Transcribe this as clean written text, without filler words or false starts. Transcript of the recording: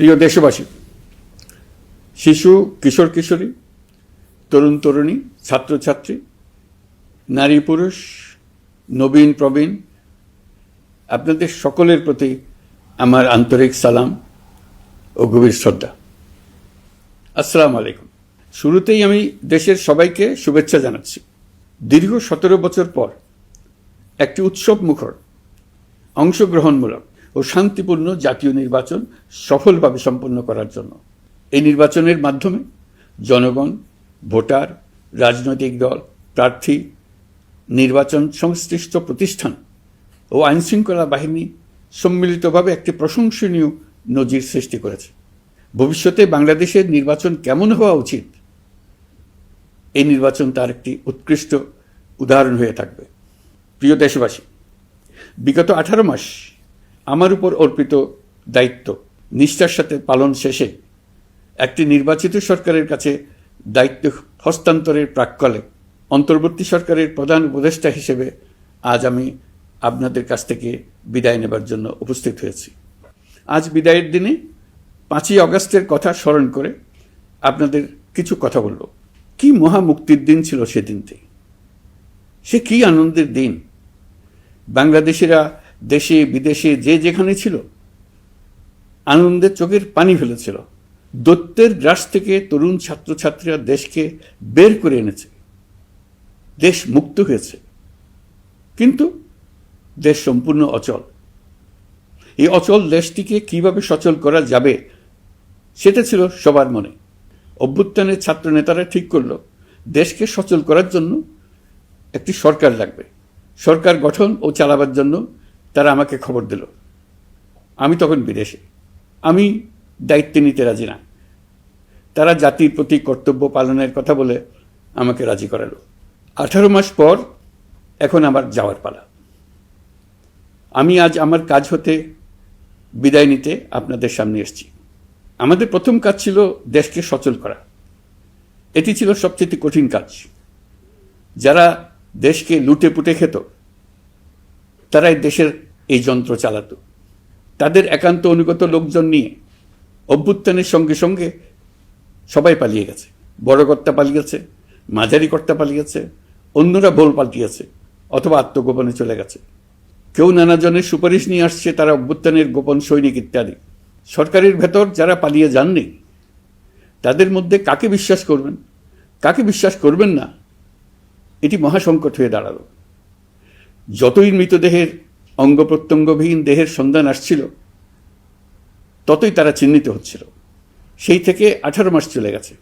প্রিয় দেশবাসী, শিশু, কিশোর কিশোরী, তরুণ তরুণী, ছাত্রছাত্রী, নারী পুরুষ, নবীন প্রবীণ, আপনাদের সকলের প্রতি আমার আন্তরিক সালাম ও গভীর শ্রদ্ধা। আসসালামু আলাইকুম। শুরুতেই আমি দেশের সবাইকে শুভেচ্ছা জানাচ্ছি। দীর্ঘ 17 বছর পর একটি উৎসব মুখর, অংশগ্রহণমূলক ও শান্তিপূর্ণ জাতীয় নির্বাচন সফলভাবে সম্পন্ন করার জন্য এই নির্বাচনের মাধ্যমে জনগণ, ভোটার, রাজনৈতিক দল, প্রার্থী, নির্বাচন সংশ্লিষ্ট প্রতিষ্ঠান ও আইনশৃঙ্খলা বাহিনী সম্মিলিতভাবে একটি প্রশংসনীয় নজির সৃষ্টি করেছে। ভবিষ্যতে বাংলাদেশের নির্বাচন কেমন হওয়া উচিত, এই নির্বাচন তার একটি উৎকৃষ্ট উদাহরণ হয়ে থাকবে। প্রিয় দেশবাসী, বিগত 18 মাস আমার উপর অর্পিত দায়িত্ব নিষ্ঠার সাথে পালন শেষে একটি নির্বাচিত সরকারের কাছে দায়িত্ব হস্তান্তরের প্রাক্কালে অন্তর্বর্তী সরকারের প্রধান উপদেষ্টা হিসেবে আজ আমি আপনাদের কাছ থেকে বিদায় নেবার জন্য উপস্থিত হয়েছি। আজ বিদায়ের দিনে 5ই অগস্টের কথা স্মরণ করে আপনাদের কিছু কথা বলব। কি মহা মুক্তির দিন ছিল সেদিনটি, সে কি আনন্দের দিন। বাংলাদেশিরা দেশে বিদেশে যে যেখানে ছিল আনন্দে চোখের পানি ফেলেছিল। দৈত্যের গ্রাস থেকে তরুণ ছাত্রছাত্রীরা দেশকে বের করে এনেছে, দেশ মুক্ত হয়েছে। কিন্তু দেশ সম্পূর্ণ অচল। এই অচল দেশটিকে কিভাবে সচল করা যাবে সেটা ছিল সবার মনে। অভ্যুত্থানের ছাত্র নেতারা ঠিক করল দেশকে সচল করার জন্য একটি সরকার লাগবে। সরকার গঠন ও চালাবার জন্য তারা আমাকে খবর দিল। আমি তখন বিদেশে, আমি দায়িত্ব নিতে রাজি না। তারা জাতির প্রতি কর্তব্য পালনের কথা বলে আমাকে রাজি করালো। 18 মাস পর এখন আমার যাওয়ার পালা। আমি আজ আমার কাজ হতে বিদায় নিতে আপনাদের সামনে এসেছি। আমাদের প্রথম কাজ ছিল দেশকে সচল করা। এটি ছিল সবচেয়ে কঠিন কাজ। যারা দেশকে লুটে পুটে খেত তারাই দেশের এই যন্ত্র চালাতো। তাদের একান্ত অনুগত লোকজন নিয়ে অভ্যুত্থানের সঙ্গে সঙ্গে সবাই পালিয়ে গেছে। বড় কর্তা পালিয়েছে, মাঝারি কর্তা পালিয়েছে, অন্যরা ভোল পাল্টিয়েছে অথবা আত্মগোপনে চলে গেছে। কেউ নানাজনের সুপারিশ নিয়ে আসছে, তারা অভ্যুত্থানের গোপন সৈনিক ইত্যাদি। সরকারের ভেতর যারা পালিয়ে যাননি তাদের মধ্যে কাকে বিশ্বাস করবেন, কাকে বিশ্বাস করবেন না, এটি মহাসংকট হয়ে দাঁড়ালো। যতই মৃতদেহের অঙ্গ প্রত্যঙ্গবিহীন দেহের সন্ধান আসছিল ততই তারা চিহ্নিত হচ্ছিল। সেই থেকে 18 মাস চলে গেছে।